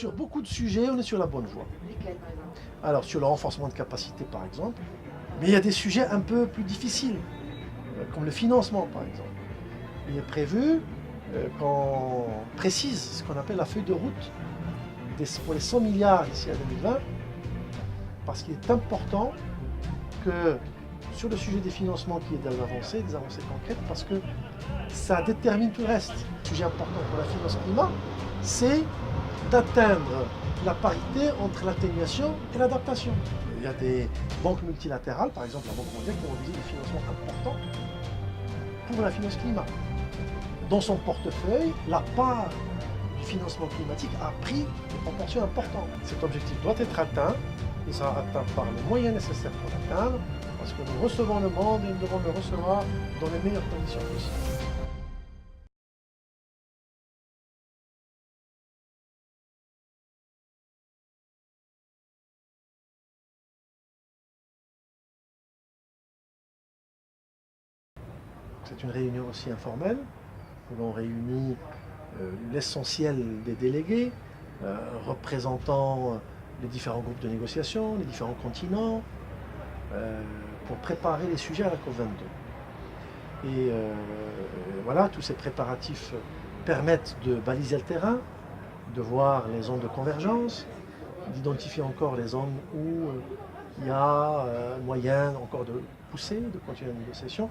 Sur beaucoup de sujets, on est sur la bonne voie. Lesquels, par exemple? Alors, sur le renforcement de capacité, par exemple, mais il y a des sujets un peu plus difficiles, comme le financement, par exemple. Il est prévu qu'on précise ce qu'on appelle la feuille de route pour les 100 milliards d'ici à 2020, parce qu'il est important que sur le sujet des financements qu'il y ait des avancées concrètes, parce que ça détermine tout le reste. Le sujet important pour la finance climat, c'est d'atteindre la parité entre l'atténuation et l'adaptation. Il y a des banques multilatérales, par exemple la Banque mondiale, qui ont visé des financements importants pour la finance climat. Dans son portefeuille, la part du financement climatique a pris des proportions importantes. Cet objectif doit être atteint. Il sera atteint par les moyens nécessaires pour l'atteindre, parce que nous recevons le monde et nous devons le recevoir dans les meilleures conditions possibles. C'est une réunion aussi informelle, où l'on réunit l'essentiel des délégués, représentant les différents groupes de négociation, les différents continents, pour préparer les sujets à la COP22. Et voilà, tous ces préparatifs permettent de baliser le terrain, de voir les zones de convergence, d'identifier encore les zones où il y a moyen encore de pousser, de continuer la négociation.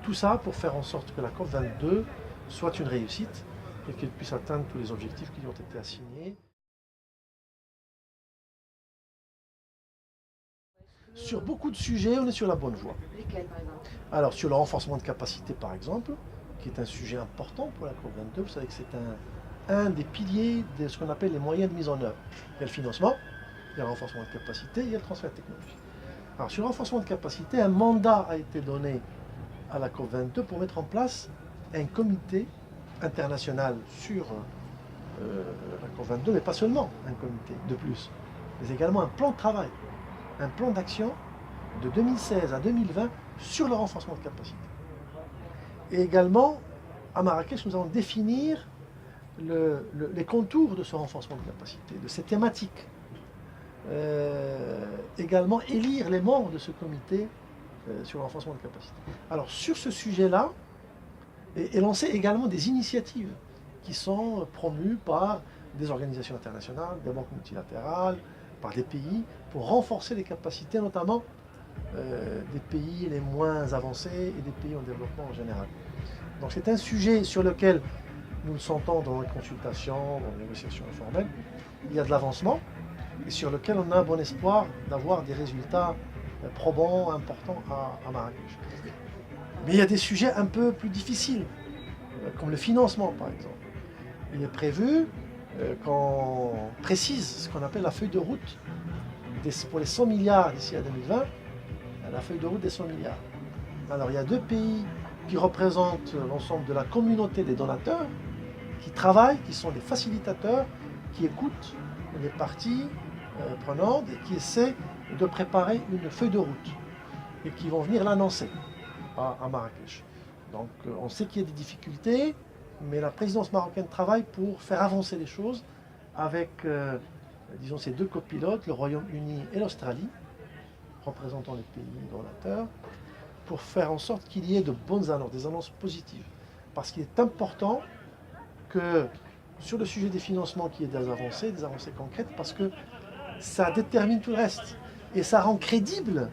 Tout ça pour faire en sorte que la COP22 soit une réussite et qu'elle puisse atteindre tous les objectifs qui lui ont été assignés. Sur beaucoup de sujets, on est sur la bonne voie. Lesquels, par exemple? Alors, sur le renforcement de capacité, par exemple, qui est un sujet important pour la COP22, vous savez que c'est un des piliers de ce qu'on appelle les moyens de mise en œuvre. Il y a le financement, il y a le renforcement de capacité, il y a le transfert de technologie. Alors, sur le renforcement de capacité, un mandat a été donné à la COP22 pour mettre en place un comité international sur la COP22, mais pas seulement un comité de plus, mais également un plan de travail, un plan d'action de 2016 à 2020 sur le renforcement de capacité. Et également, à Marrakech, nous allons définir les contours de ce renforcement de capacité, de ces thématiques. Également, élire les membres de ce comité sur le renforcement de capacité. Alors, sur ce sujet-là, et lancer également des initiatives qui sont promues par des organisations internationales, des banques multilatérales, par des pays, pour renforcer les capacités, notamment des pays les moins avancés et des pays en développement en général. Donc c'est un sujet sur lequel nous le sentons dans les consultations, dans les négociations informelles, il y a de l'avancement, et sur lequel on a un bon espoir d'avoir des résultats probants, importants à Marrakech. Mais il y a des sujets un peu plus difficiles, comme le financement par exemple. Il est prévu qu'on précise ce qu'on appelle la feuille de route pour les 100 milliards d'ici à 2020, la feuille de route des 100 milliards. Alors il y a deux pays qui représentent l'ensemble de la communauté des donateurs, qui travaillent, qui sont des facilitateurs, qui écoutent les parties prenantes et qui essaient de préparer une feuille de route et qui vont venir l'annoncer à Marrakech. Donc on sait qu'il y a des difficultés, mais la présidence marocaine travaille pour faire avancer les choses avec, disons, ces deux copilotes, le Royaume-Uni et l'Australie, représentant les pays donateurs, pour faire en sorte qu'il y ait de bonnes annonces, des annonces positives. Parce qu'il est important que sur le sujet des financements, qu'il y ait des avancées concrètes, parce que ça détermine tout le reste. Et ça rend crédible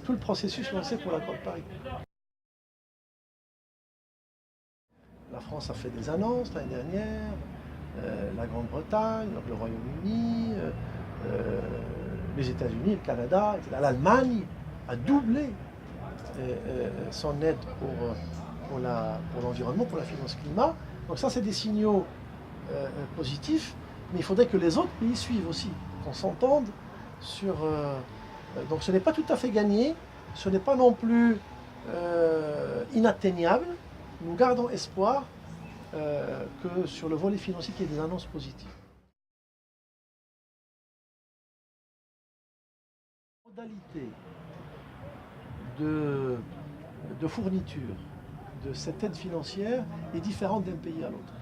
tout le processus lancé pour l'accord de Paris. La France a fait des annonces l'année dernière, la Grande-Bretagne, le Royaume-Uni, les États-Unis, le Canada, l'Allemagne a doublé son aide pour l'environnement, pour la finance climat. Donc ça, c'est des signaux positifs, mais il faudrait que les autres pays suivent aussi, qu'on s'entende sur... donc ce n'est pas tout à fait gagné, ce n'est pas non plus inatteignable. Nous gardons espoir que sur le volet financier, il y ait des annonces positives. La modalité de fourniture de cette aide financière est différente d'un pays à l'autre.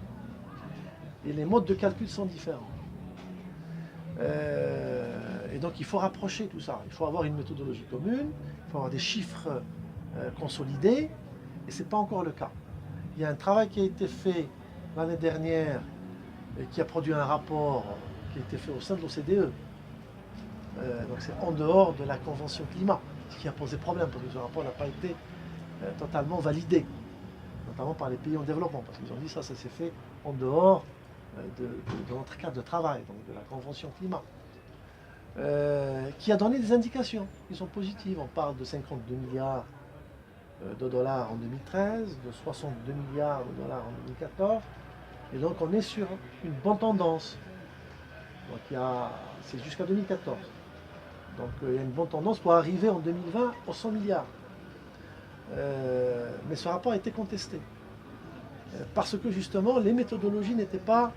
Et les modes de calcul sont différents. Et donc il faut rapprocher tout ça. Il faut avoir une méthodologie commune, il faut avoir des chiffres consolidés, et ce n'est pas encore le cas. Il y a un travail qui a été fait l'année dernière et qui a produit un rapport qui a été fait au sein de l'OCDE. Donc c'est en dehors de la Convention climat, ce qui a posé problème parce que ce rapport n'a pas été totalement validé, notamment par les pays en développement, parce qu'ils ont dit ça s'est fait en dehors de notre cadre de travail, donc de la Convention climat, qui a donné des indications qui sont positives. On parle de 52 milliards de dollars en 2013, de 62 milliards de dollars en 2014, et donc on est sur une bonne tendance. Donc c'est jusqu'à 2014. Donc il y a une bonne tendance pour arriver en 2020 aux 100 milliards. Mais ce rapport a été contesté. Parce que justement, les méthodologies n'étaient pas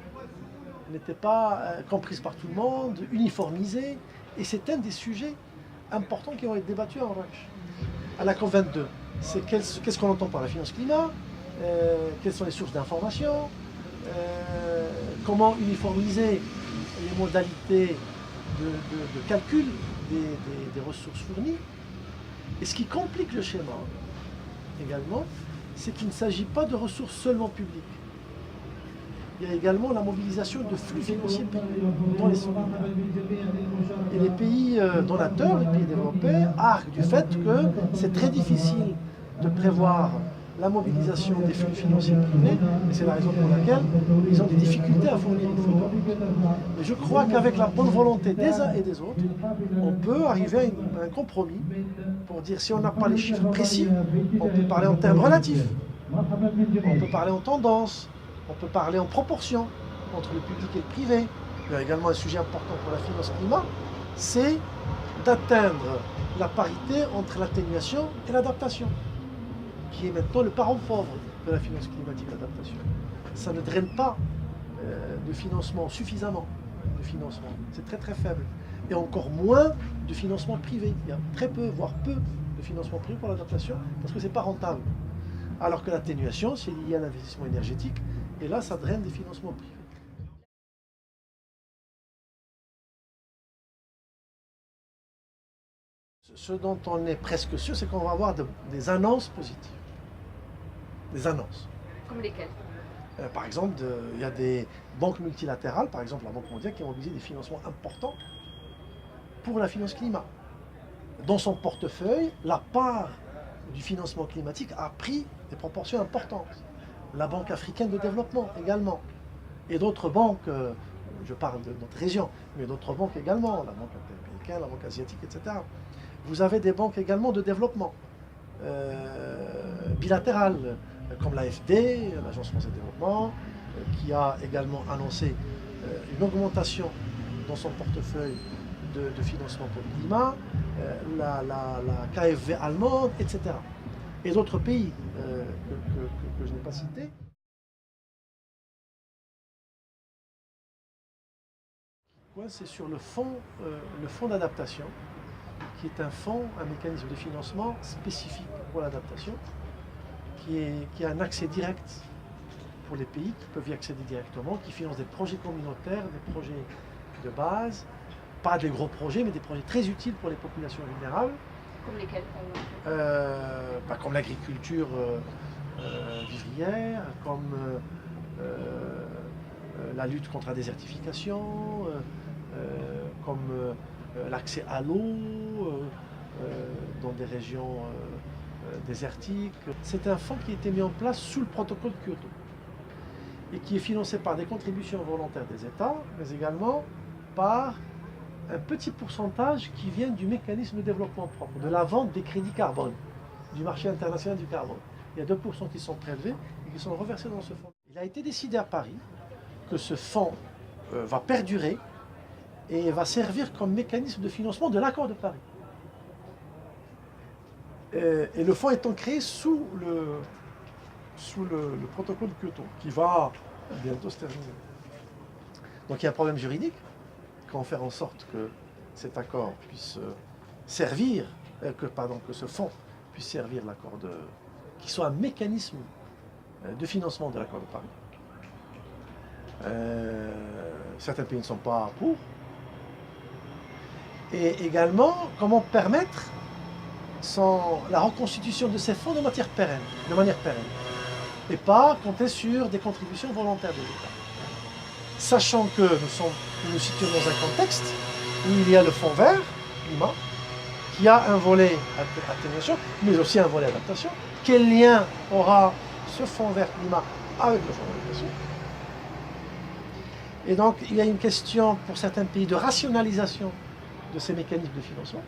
comprises par tout le monde, uniformisées. Et c'est un des sujets importants qui ont été débattus en Marrakech. À la COP22, c'est qu'est-ce qu'on entend par la finance climat, quelles sont les sources d'information, comment uniformiser les modalités de calcul des ressources fournies. Et ce qui complique le schéma également, c'est qu'il ne s'agit pas de ressources seulement publiques. Il y a également la mobilisation de flux financiers privés dans les centres. Et les pays donateurs, les pays développés, arguent du fait que c'est très difficile de prévoir la mobilisation des flux financiers privés, et c'est la raison pour laquelle ils ont des difficultés à fournir une feuille de route. Et je crois qu'avec la bonne volonté des uns et des autres, on peut arriver à un compromis pour dire si on n'a pas les chiffres précis, on peut parler en termes relatifs, on peut parler en tendance, on peut parler en proportion entre le public et le privé. Il y a également un sujet important pour la finance climat, c'est d'atteindre la parité entre l'atténuation et l'adaptation, qui est maintenant le parent pauvre de la finance climatique et l'adaptation. Ça ne draine pas de financement, suffisamment de financement. C'est très très faible. Et encore moins de financement privé. Il y a très peu, voire peu, de financement privé pour l'adaptation, parce que ce n'est pas rentable. Alors que l'atténuation, c'est lié à l'investissement énergétique, et là, ça draine des financements privés. Ce dont on est presque sûr, c'est qu'on va avoir des annonces positives. Des annonces. Comme lesquelles? Par exemple, il y a des banques multilatérales, par exemple la Banque mondiale, qui ont mobilisé des financements importants pour la finance climat. Dans son portefeuille, la part du financement climatique a pris des proportions importantes. La Banque africaine de développement également. Et d'autres banques, je parle de notre région, mais d'autres banques également, la Banque américaine, la Banque asiatique, etc. Vous avez des banques également de développement bilatérales, comme l'AFD, l'Agence française de développement, qui a également annoncé une augmentation dans son portefeuille de financement pour le climat, la KfW allemande, etc. Et d'autres pays que je n'ai pas cités. C'est sur le fonds d'adaptation, qui est un mécanisme de financement spécifique pour l'adaptation, qui a un accès direct pour les pays qui peuvent y accéder directement, qui financent des projets communautaires, des projets de base, pas des gros projets, mais des projets très utiles pour les populations vulnérables. Comme lesquels? Comme l'agriculture vivrière, comme la lutte contre la désertification, comme l'accès à l'eau dans des régions désertiques. C'est un fonds qui a été mis en place sous le protocole de Kyoto et qui est financé par des contributions volontaires des États, mais également par un petit pourcentage qui vient du mécanisme de développement propre, de la vente des crédits carbone, du marché international du carbone. Il y a 2% qui sont prélevés et qui sont reversés dans ce fonds. Il a été décidé à Paris que ce fonds va perdurer et va servir comme mécanisme de financement de l'accord de Paris. Et le fonds étant créé sous le protocole de Kyoto, qui va bientôt se terminer. Donc il y a un problème juridique, comment faire en sorte que cet accord puisse servir, que ce fonds puisse servir l'accord qui soit un mécanisme de financement de l'accord de Paris. Certains pays ne sont pas pour, Et également, comment permettre la reconstitution de ces fonds de manière pérenne, et pas compter sur des contributions volontaires de l'État. Sachant que nous nous situons dans un contexte où il y a le fonds vert, climat, qui a un volet atténuation, mais aussi un volet adaptation. Quel lien aura ce fonds vert climat avec le fonds d'adaptation? Et donc, il y a une question pour certains pays de rationalisation de ces mécanismes de financement.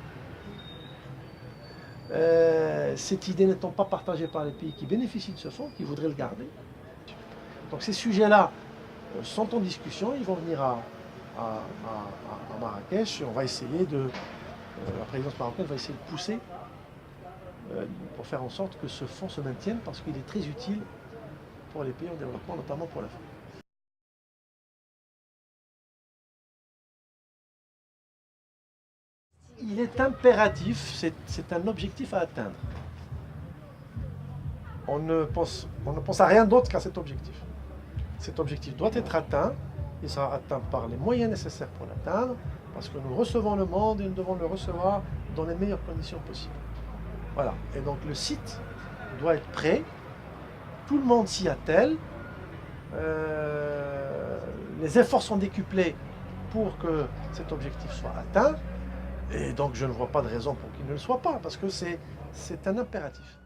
Cette idée n'étant pas partagée par les pays qui bénéficient de ce fonds, qui voudraient le garder. Donc ces sujets-là sont en discussion, ils vont venir à Marrakech, et on va essayer la présidence marocaine va essayer de pousser pour faire en sorte que ce fonds se maintienne, parce qu'il est très utile pour les pays en développement, notamment pour l'Afrique. Il est impératif, c'est un objectif à atteindre. On ne pense à rien d'autre qu'à cet objectif. Cet objectif doit être atteint, il sera atteint par les moyens nécessaires pour l'atteindre, parce que nous recevons le monde et nous devons le recevoir dans les meilleures conditions possibles. Voilà, et donc le site doit être prêt, tout le monde s'y attelle, les efforts sont décuplés pour que cet objectif soit atteint, et donc je ne vois pas de raison pour qu'il ne le soit pas, parce que c'est un impératif.